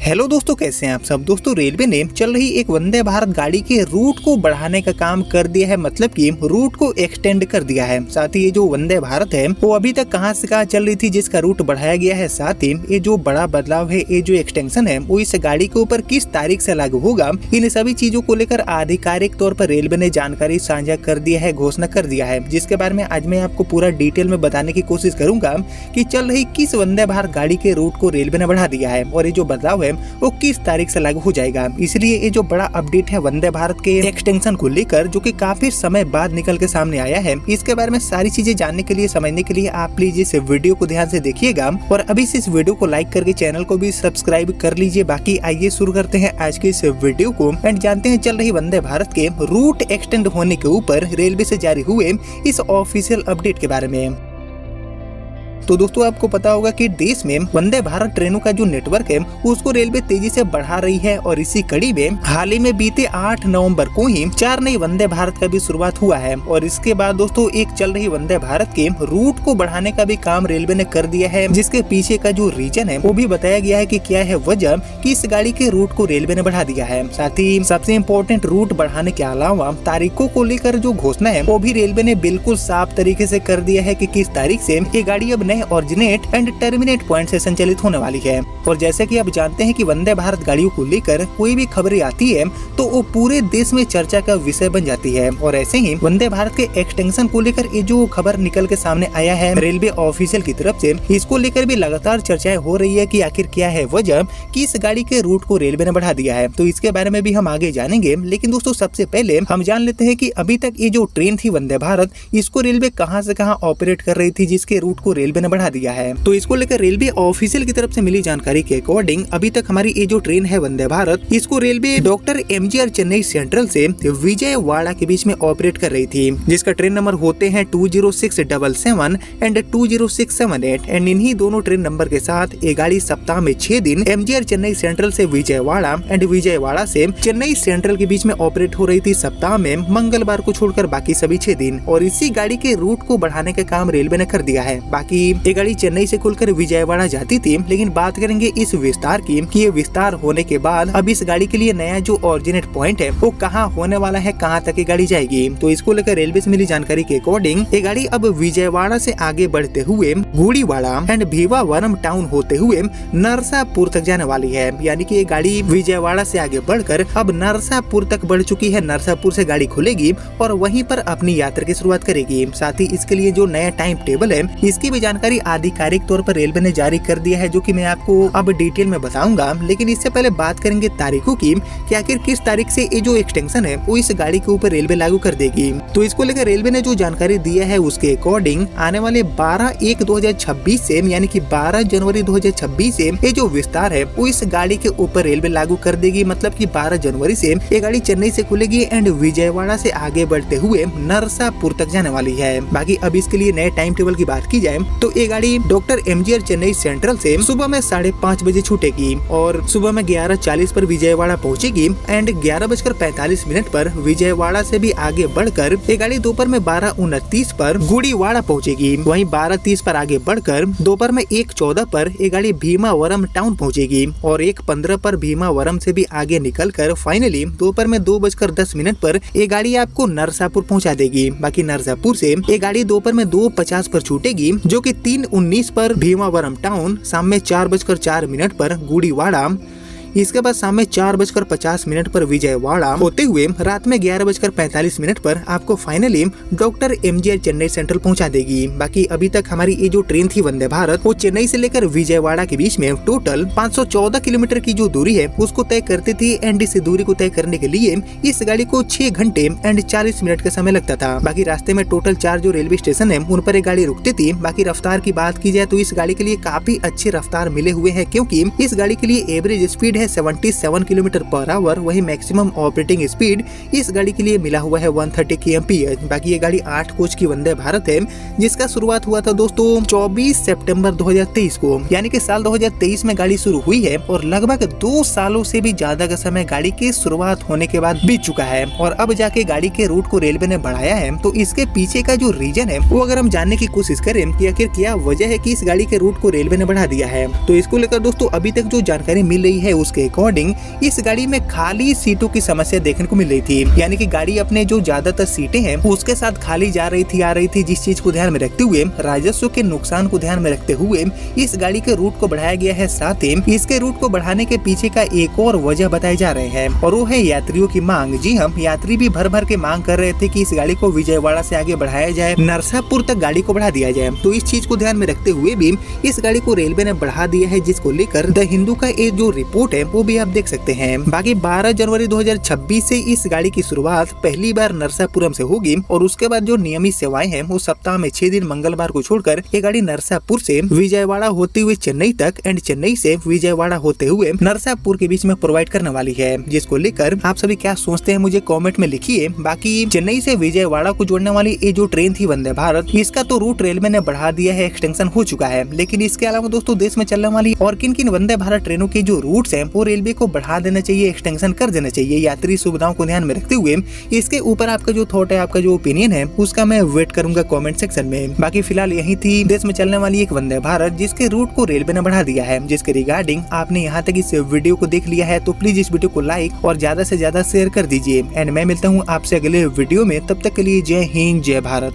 Hello दोस्तों, कैसे हैं आप सब। दोस्तों, रेलवे ने चल रही एक वंदे भारत गाड़ी के रूट को बढ़ाने का काम कर दिया है, मतलब कि रूट को एक्सटेंड कर दिया है। साथ ही ये जो वंदे भारत है वो अभी तक कहां से कहां चल रही थी, जिसका रूट बढ़ाया गया है। साथ ही ये जो बड़ा बदलाव है, ये जो एक्सटेंशन है वो इस गाड़ी के ऊपर किस तारीख से लागू होगा, इन सभी चीजों को लेकर आधिकारिक तौर पर रेलवे ने जानकारी साझा कर दिया है, घोषणा कर दिया है, जिसके बारे में आज मैं आपको पूरा डिटेल में बताने की कोशिश करूंगा कि चल रही किस वंदे भारत गाड़ी के रूट को रेलवे ने बढ़ा दिया है और ये जो बदलाव है वो किस तारीख से लागू हो जाएगा। इसलिए ये जो बड़ा अपडेट है वंदे भारत के एक्सटेंशन को लेकर, जो कि काफी समय बाद निकल के सामने आया है, इसके बारे में सारी चीजें जानने के लिए, समझने के लिए आप प्लीज इस वीडियो को ध्यान से देखिएगा और अभी से इस वीडियो को लाइक करके चैनल को भी सब्सक्राइब कर लीजिए। बाकी आइए शुरू करते हैं आज के इस वीडियो को एंड जानते हैं चल रही वंदे भारत के रूट एक्सटेंड होने के ऊपर रेलवे से जारी हुए इस ऑफिशियल अपडेट के बारे में। तो दोस्तों, आपको पता होगा कि देश में वंदे भारत ट्रेनों का जो नेटवर्क है उसको रेलवे तेजी से बढ़ा रही है और इसी कड़ी में हाल ही में बीते 8 नवंबर को ही 4 नई वंदे भारत का भी शुरुआत हुआ है और इसके बाद दोस्तों एक चल रही वंदे भारत के रूट को बढ़ाने का भी काम रेलवे ने कर दिया है, जिसके पीछे का जो रीजन है वो भी बताया गया है कि क्या है वजह कि इस गाड़ी के रूट को रेलवे ने बढ़ा दिया है। साथ ही सबसे इम्पोर्टेंट, रूट बढ़ाने के अलावा तारीखों को लेकर जो घोषणा है वो भी रेलवे ने बिल्कुल साफ तरीके से कर दिया है कि किस तारीख से ये गाड़ी अब ऑरिजिनेट एंड टर्मिनेट पॉइंट से संचालित होने वाली है। और जैसे कि आप जानते हैं कि वंदे भारत गाड़ियों को लेकर कोई भी खबरें आती है तो वो पूरे देश में चर्चा का विषय बन जाती है और ऐसे ही वंदे भारत के एक्सटेंशन को लेकर ये जो खबर निकल के सामने आया है रेलवे ऑफिशियल की तरफ से, इसको लेकर भी लगातार चर्चाएं हो रही है कि आखिर क्या है वजह कि इस गाड़ी के रूट को रेलवे ने बढ़ा दिया है। तो इसके बारे में भी हम आगे जानेंगे, लेकिन दोस्तों सबसे पहले हम जान लेते हैं कि अभी तक ये जो ट्रेन थी वंदे भारत, इसको रेलवे कहां से कहां ऑपरेट कर रही थी, जिसके रूट को रेलवे ने बढ़ा दिया है। तो इसको लेकर रेलवे ऑफिशियल की तरफ से मिली जानकारी के अकॉर्डिंग अभी तक हमारी ये जो ट्रेन है वंदे भारत, इसको railway doctor MGR Chennai central से विजयवाड़ा के बीच में ऑपरेट कर रही थी, जिसका ट्रेन नंबर होते हैं 20677 एंड 20678 एंड इन्हीं दोनों ट्रेन नंबर के साथ ये गाड़ी सप्ताह में 6 दिन एमजीआर चेन्नई सेंट्रल से विजयवाड़ा एंड विजयवाड़ा से चेन्नई सेंट्रल के बीच में ऑपरेट हो रही थी, सप्ताह में मंगलवार को छोड़कर बाकी सभी 6 दिन। और इसी गाड़ी के रूट को बढ़ाने का काम रेलवे ने कर दिया है। बाकी ये गाड़ी चेन्नई से खुलकर विजयवाड़ा जाती थी, लेकिन बात करेंगे इस विस्तार की कि ये विस्तार होने के बाद अब इस गाड़ी के लिए नया जो ऑरिजिनेट पॉइंट है वो कहाँ होने वाला है, कहाँ तक ये गाड़ी जाएगी। तो इसको लेकर रेलवे से मिली जानकारी के अकॉर्डिंग ये गाड़ी अब विजयवाड़ा से आगे बढ़ते हुए गुड़ीवाड़ा एंड भीमावरम टाउन होते हुए नरसापुर तक जाने वाली है। यानी कि ये गाड़ी विजयवाड़ा से आगे बढ़कर अब नरसापुर तक बढ़ चुकी है। नरसापुर से गाड़ी खुलेगी और वहीं पर अपनी यात्रा की शुरुआत करेगी। साथ ही इसके लिए जो नया टाइम टेबल है इसकी भी जानकारी आधिकारिक तौर पर रेलवे ने जारी कर दिया है, जो कि मैं आपको अब डिटेल में बताऊंगा। लेकिन इससे पहले बात करेंगे तारीखों की कि आखिर किस तारीख से ये जो एक्सटेंशन है वो इस गाड़ी के ऊपर रेलवे लागू कर देगी। तो इसको लेकर रेलवे ने जो जानकारी दिया है उसके अकॉर्डिंग आने वाले 12/1/2026 से, यानी कि 12 जनवरी 2026 से ये जो विस्तार है वो इस गाड़ी के ऊपर रेलवे लागू कर देगी। मतलब कि 12 जनवरी से ये गाड़ी चेन्नई से खुलेगी एंड विजयवाड़ा से आगे बढ़ते हुए नरसापुर तक जाने वाली है। बाकी अब इसके लिए नए टाइम टेबल की बात की जाए तो ये गाड़ी डॉक्टर एमजीआर चेन्नई सेंट्रल से सुबह में 5:30 बजे छूटेगी और सुबह में 11:40 पर विजयवाड़ा पहुंचेगी एंड 11:45 पर विजयवाड़ा से भी आगे बढ़कर ये गाड़ी दोपहर में 12:29 पर गुड़ीवाड़ा पहुंचेगी। वहीं 12:30 पर आगे बढ़कर दोपहर में 1:14 पर ये गाड़ी भीमावरम टाउन पहुंचेगी और 1:15 पर भीमावरम से भी आगे निकलकर फाइनली दोपहर में 2:10 पर ये गाड़ी आपको नरसापुर पहुंचा देगी। बाकी नरसापुर से ये गाड़ी दोपहर में 2:50 पर छूटेगी, जो कि 3:19 पर भीमावरम टाउन, शाम में 4:04 पर गुड़ीवाड़ा, इसके बाद शाम में 4:50 पर विजयवाड़ा होते हुए रात में 11:45 पर आपको finally doctor MGR Chennai central पहुंचा देगी। बाकी अभी तक हमारी ये जो ट्रेन थी वंदे भारत वो चेन्नई से लेकर विजयवाड़ा के बीच में टोटल 514 किलोमीटर की जो दूरी है उसको तय करती थी एंड इस दूरी को तय करने के लिए इस गाड़ी को 6 घंटे एंड 40 मिनट का समय लगता था। बाकी रास्ते में टोटल 4 जो रेलवे स्टेशन है उन पर ये गाड़ी रुकती थी। बाकी रफ्तार की बात की जाए तो इस गाड़ी के लिए काफी अच्छी रफ्तार मिले हुए है, क्योंकि इस गाड़ी के लिए average speed 77 kilometre per hour, वही मैक्सिमम ऑपरेटिंग स्पीड इस गाड़ी के लिए मिला हुआ है 130 kmph। बाकी ये गाड़ी 8 कोच की वंदे भारत है, जिसका शुरुआत हुआ था दोस्तों 24 सितंबर 2023 को, यानी कि साल 2023 में गाड़ी शुरू हुई है और लगभग 2 सालों से भी ज्यादा का समय गाड़ी की शुरुआत होने के बाद बीत चुका है और अब जाके गाड़ी के रूट को रेलवे ने बढ़ाया है। तो इसके पीछे का जो रीजन है वो अगर हम जानने की कोशिश करें कि आखिर क्या वजह है कि इस गाड़ी के रूट को रेलवे ने बढ़ा दिया है, तो इसको लेकर दोस्तों अभी तक जो जानकारी मिल रही है उस उसके अकॉर्डिंग इस गाड़ी में खाली सीटों की समस्या देखने को मिल रही थी, यानी कि गाड़ी अपने जो ज्यादातर सीटें हैं उसके साथ खाली जा रही थी आ रही थी, जिस चीज को ध्यान में रखते हुए राजस्व के नुकसान को ध्यान में रखते हुए इस गाड़ी के रूट को बढ़ाया गया है। साथ ही इसके रूट को बढ़ाने के पीछे का एक और वजह बताए जा रहे हैं और वो है यात्रियों की मांग। जी हम यात्री भी भर भर के मांग कर रहे थे कि इस गाड़ी को विजयवाड़ा से आगे बढ़ाया जाए, नरसापुर तक गाड़ी को बढ़ा दिया जाए। तो इस चीज को ध्यान में रखते हुए भी इस गाड़ी को रेलवे ने बढ़ा दिया है, जिसको लेकर द हिंदू का एक जो रिपोर्ट है वो भी आप देख सकते हैं। बाकी 12 जनवरी 2026 से इस गाड़ी की शुरुआत पहली बार नरसापुरम से होगी और उसके बाद जो नियमित सेवाएं हैं वो सप्ताह में 6 दिन मंगलवार को छोड़कर ये गाड़ी नरसापुर से विजयवाड़ा होते हुए चेन्नई तक एंड चेन्नई से विजयवाड़ा होते हुए नरसापुर के बीच में प्रोवाइड करने वाली है, जिसको लेकर आप सभी क्या सोचते हैं मुझे कमेंट में लिखिए। बाकी चेन्नई से विजयवाड़ा को जोड़ने वाली ये जो ट्रेन थी वंदे भारत, इसका तो रूट रेलवे ने बढ़ा दिया है, एक्सटेंशन हो चुका है, लेकिन इसके अलावा दोस्तों देश में चलने वाली और किन किन वंदे भारत ट्रेनों के जो रूट्स हैं वो रेलवे को बढ़ा देना चाहिए, एक्सटेंशन कर देना चाहिए यात्री सुविधाओं को ध्यान में रखते हुए। इसके ऊपर आपका जो थॉट है, आपका जो ओपिनियन है उसका मैं वेट करूंगा कमेंट सेक्शन में। बाकी फिलहाल यही थी देश में चलने वाली एक वंदे भारत जिसके रूट को रेलवे ने बढ़ा दिया है, जिसके रिगार्डिंग आपने यहाँ तक इस वीडियो को देख लिया है तो प्लीज इस वीडियो को लाइक और ज्यादा से ज्यादा शेयर कर दीजिए। एंड मैं मिलता हूँ आपसे अगले वीडियो में, तब तक के लिए जय हिंद जय भारत।